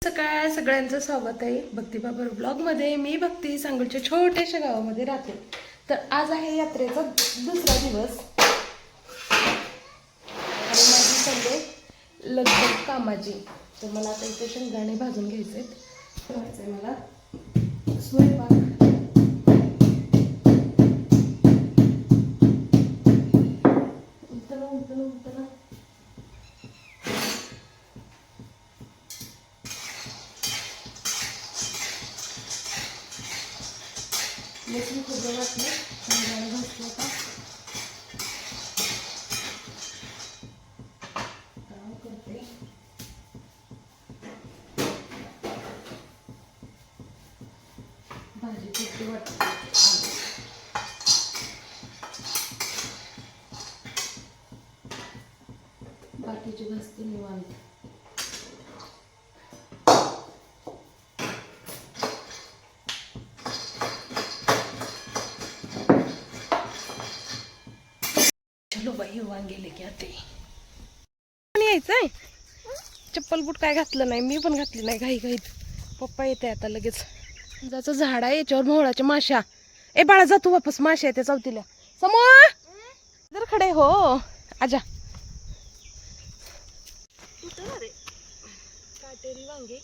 सकाळ सगळ्यांचं स्वागत आहे भक्तिबाबर ब्लॉगमध्ये. मी भक्ती सांगलीच्या छोट्याशा गावामध्ये राहते. तर आज आहे यात्रेचा दुसरा दिवस आणि माझी चालले लगभग कामाची. तर मला आता इथे शेंगदाणे भाजून घ्यायचे ठेवायचं मला स्वयंपाक. उतरा लसूण खोबरं वाटलं शेंगदाणे भाजलं आता. काम करते भाजी कुठली वाटते. बाकीची भाजते निवांत. चलो बाई वांगे लेके आते. यायचंय चप्पल बूट काय घातलं नाही, मी पण घातली नाही घाई घाईत. पप्पा येते आता लगेच. जाचं झाड आहे याच्यावर मोहळाच्या माश्या. ए बाळा जातो वापस, माश्या येते चौथीला. समोर जर खडे हो आजा. काटेरी वांगे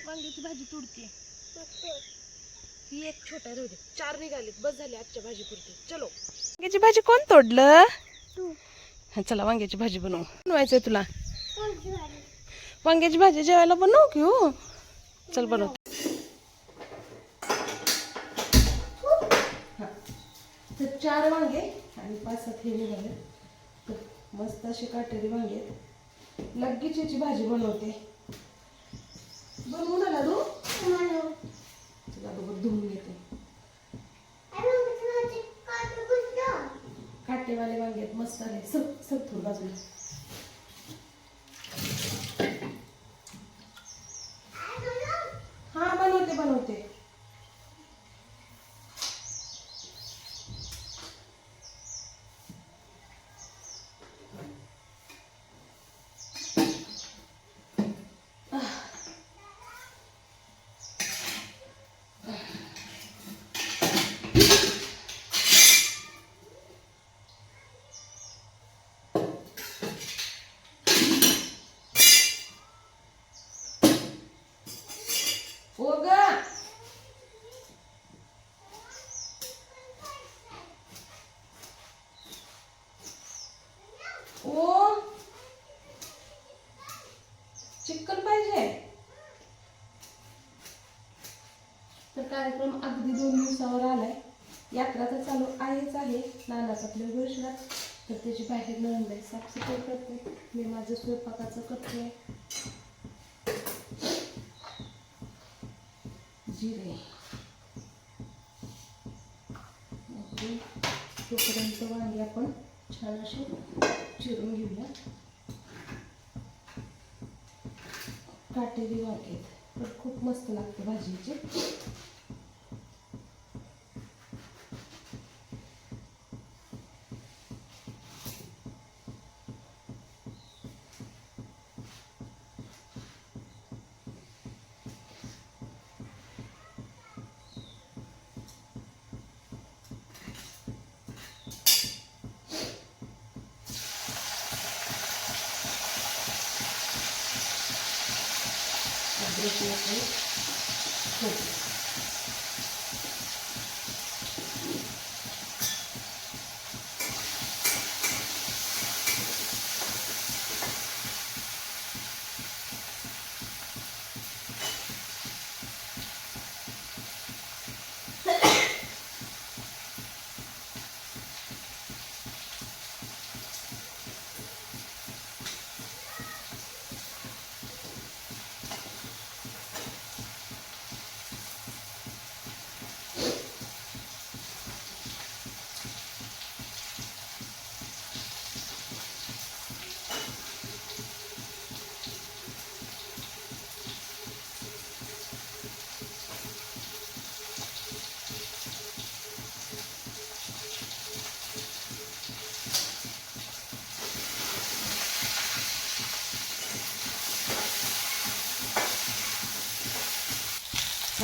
वांग्याची भाजी तुडते. ही एक छोटा राहू दे, 4 निघालीत बस झाली आजच्या भाजी पुरती. चलो वांग्याची भाजी कोण तोडलं? चला वांग्याची भाजी बनवायचंय तुला. वांग्याची भाजी जेवायला बनवू की हो? चल बनव. तर 4 वांगे आणि 5-7 हे निघाले. तर मस्त असे काटेरी वांगे आहेत. लगेच याची भाजी बनवते. बनवू ना लाडू? लाडू धुवून घेते. काटेवाले वांगे आहेत मस्त आले. सब थोडं बाजूला. हा बनवते. ओ ग ओ चिकन पाहिजे. तर कार्यक्रम अगदी 2 दिवसावर आलाय. यात्रा तर चालू आहेच आहे. नानाचा आपल्या वर्षात तर त्याची बाहेर नळंदाई साफसफाई करते. मी माझं स्वयंपाकाचं करते. जिरे तोपर्यंत वांगे आपण छान असे चिरून घेऊया. काटेरी वांगे तर खूप मस्त लागते भाजीची.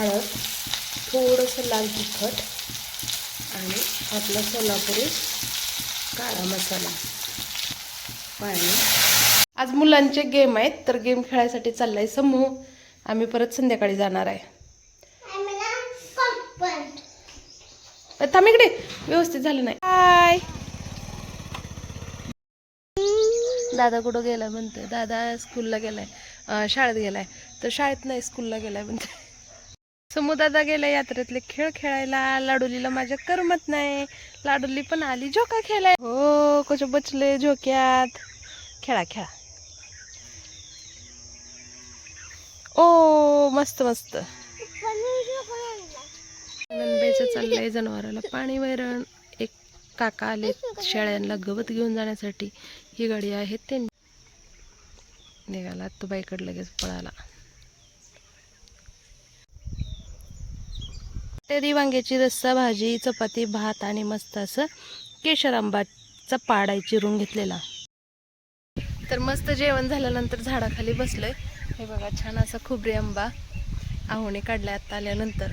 हळद, थोडंसं लाल तिखट आणि आपला सोलापुरी काळा मसाला, पाणी. आज मुलांचे गेम आहेत तर गेम खेळायसाठी चाललाय समूह. आम्ही परत संध्याकाळी जाणार आहे. थांब इकडे, व्यवस्थित झालं नाही. हाय, दादा कुठं गेलाय म्हणते. दादा स्कूलला गेलाय, शाळेत गेलाय. तर शाळेत नाही, स्कूलला गेलाय म्हणते. समूह दादा गेलाय यात्रेतले खेळ खेळायला. लाडुलीला माझ्या करमत नाही. लाडुली पण आली झोका खेळाय. हो, कसं बचले झोक्यात. खेळा खेळा. ओ मस्त मस्त. नंदबाईचं चाललंय जनावराला पाणी वैरण. एक काका आले शेळ्यांना गवत घेऊन जाण्यासाठी. ही गाडी आहे ते निघाला तो बाईकडे लगेच पळाला. तरी वांग्याची रस्सा, भाजी, चपाती, भात आणि मस्त असं केशर आंबाचा पाडा चिरून घेतलेला. तर मस्त जेवण झाल्यानंतर झाडाखाली बसलोय. हे बघा छान असा खोबरी आंबा आहोने काढलाय आता आल्यानंतर.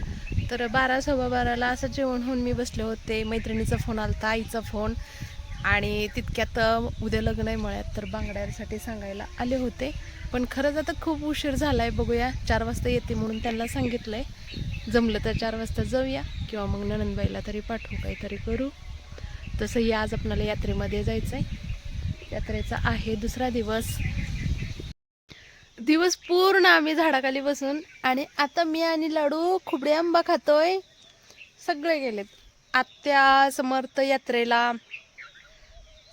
तर 12 सव्वा 12ला असं जेवण होऊन मी बसले होते. मैत्रिणीचा फोन आलता, आईचा फोन, आणि तितक्यात उद्या लग्न आहे मळ्यात तर बांगड्यांसाठी सांगायला आले होते. पण खरंच आता खूप उशीर झालाय. बघूया 4 वाजता येते म्हणून त्यांना सांगितलंय. जमलं तर 4 वाजता जाऊया किंवा मग नणंदबाईला तरी पाठवू, काहीतरी करू. तसंही आज आपल्याला यात्रेमध्ये जायचंय. यात्रेचा आहे दुसरा दिवस पूर्ण आम्ही झाडाखाली बसून, आणि आता मी आणि लाडू खुबडे आंबा खातोय. सगळे गेलेत. आत्या समर्थ यात्रेला,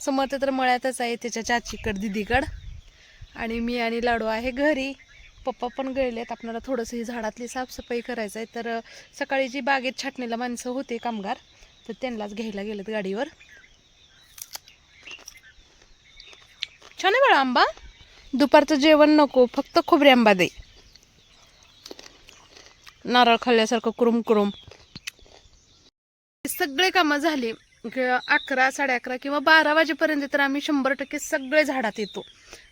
समर्थ तर मळ्यातच आहे त्याच्या चाचीकड दिदीकड, आणि मी आणि लाडू आहे घरी. पप्पा पण गेलेत. आपल्याला थोडंसं ही झाडातली साफसफाई करायचं आहे. तर सकाळी जी बागेत छाटणीला माणसं होते कामगार, तर त्यांनाच घ्यायला गेलेत गाडीवर. छान आहे बाळा आंबा. दुपारचं जेवण नको, फक्त खोबरी आंबा दे. नारळ खाल्ल्यासारखं कुरुम कुरुम. सगळे कामं झाली 11, 11:30 किंवा 12 वाजेपर्यंत तर आम्ही 100% सगळे झाडात येतो.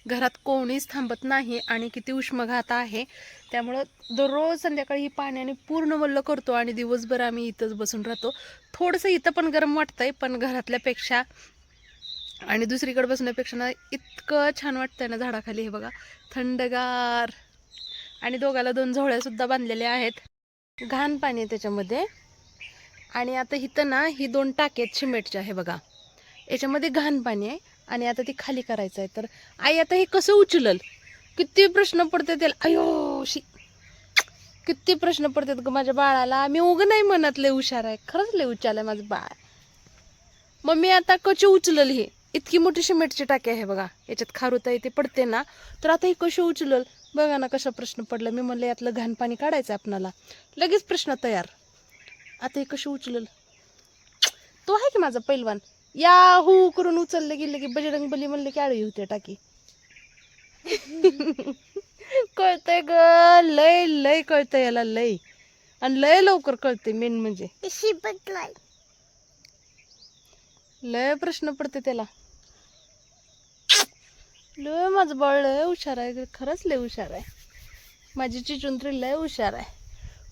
घरात कोणीच थांबत नाही. आणि किती उष्मघात आहे, त्यामुळं दररोज संध्याकाळी पाण्याने पूर्ण वल्ल करतो आणि दिवसभर आम्ही इथंच बसून राहतो. थोडंसं इथं पण गरम वाटतंय, पण घरातल्यापेक्षा आणि दुसरीकडे बसण्यापेक्षा ना इतकं छान वाटतंय ना झाडाखाली. हे बघा थंडगार. आणि दोघाला 2 झोळ्या सुद्धा बांधलेल्या आहेत. घाण पाणी आहे त्याच्यामध्ये. आणि आता इथं ना ही 2 टाकी आहेत सिमेंटच्या. हे बघा याच्यामध्ये घाण पाणी आहे आणि आता ती खाली करायचं आहे. तर आई आता हे कसं उचलल, किती प्रश्न पडते त्याला. अयो शी, किती प्रश्न पडतात ग माझ्या बाळाला. मी उग नाही म्हणत लय हुशार आहे, खरंच लय हुशार आहे माझं बाळ. मग मी आता कशी उचलल हे. इतकी मोठी सिमेंटची टाकी आहे बघा, याच्यात खारुताई ते पडते ना, तर आता हे कशी उचलल. बघा ना कसा प्रश्न पडला. मी म्हणलं यातलं घाण पाणी काढायचं आपणाला, लगेच प्रश्न तयार. आता हे कशी उचलल. तो आहे की माझा पैलवान, याहू करून उचलले गेले की बजरंग बली म्हणले की आळी होते टाकी. कळतंय ग, लय लय कळतंय याला, लय. आणि लय लवकर कळते. मेन म्हणजे लय प्रश्न पडते त्याला. लय माझं बाळ लय हुशार आहे, खरंच लय हुशार आहे. माझी चिचुंद्री लय हुशार आहे.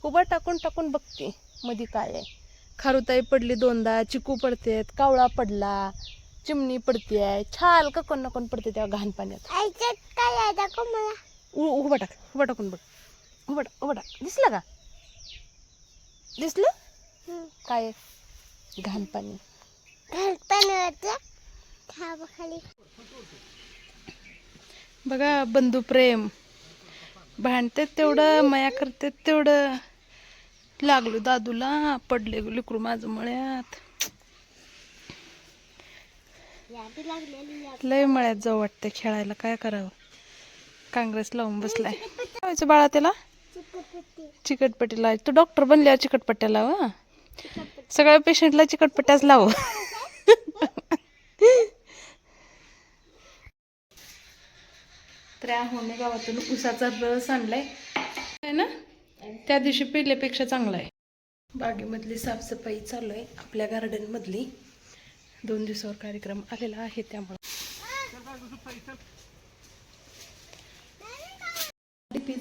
उभा टाकून टाकून बघते मध्ये काय आहे. खारुताई पडली 2दा, चिकू पडतेत, कावळा पडला, चिमणी पडते, छाल ककन नकन पडते त्या घाण पाण्यात. उभा टाक, उभा टाकून बघ. उभा टाक. दिसलं का, दिसलं काय घाण पाणी. बघा बंधू प्रेम, भांडते तेवढं, माया करते तेवढं. लागलो दादूला, पडले लेकरू माझं मळ्यात. लय मळ्यात जाऊ वाटते खेळायला, काय करावं. काँग्रेस लावून बसलाय. लावायचं बाळा त्याला चिकटपट्टी लावायची. तू डॉक्टर बनल्यावर चिकटपट्ट्या लाव. सगळ्या पेशंटला चिकटपट्ट्याच लाव. तर होणे गावातून उसाचा रस आणलाय आहे ना, त्या दिवशी पिल्यापेक्षा चांगला आहे. बागेमधली साफसफाई चालू आहे आपल्या गार्डन मधली. 2 दिवसावर कार्यक्रम आलेला आहे त्यामुळे.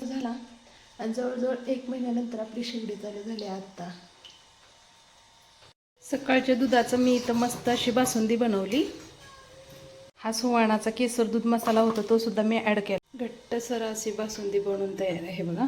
झाला आणि जवळजवळ 1 महिन्यानंतर आपली शेगडी चालू झाली आता. सकाळच्या दुधाचं मी इथं मस्त अशी बासुंदी बनवली. हा सुवाणाचा केसर दूध मसाला होता तो सुद्धा मी ॲड केला. घट्टसर अशी बासुंदी बनवून तयार आहे बघा.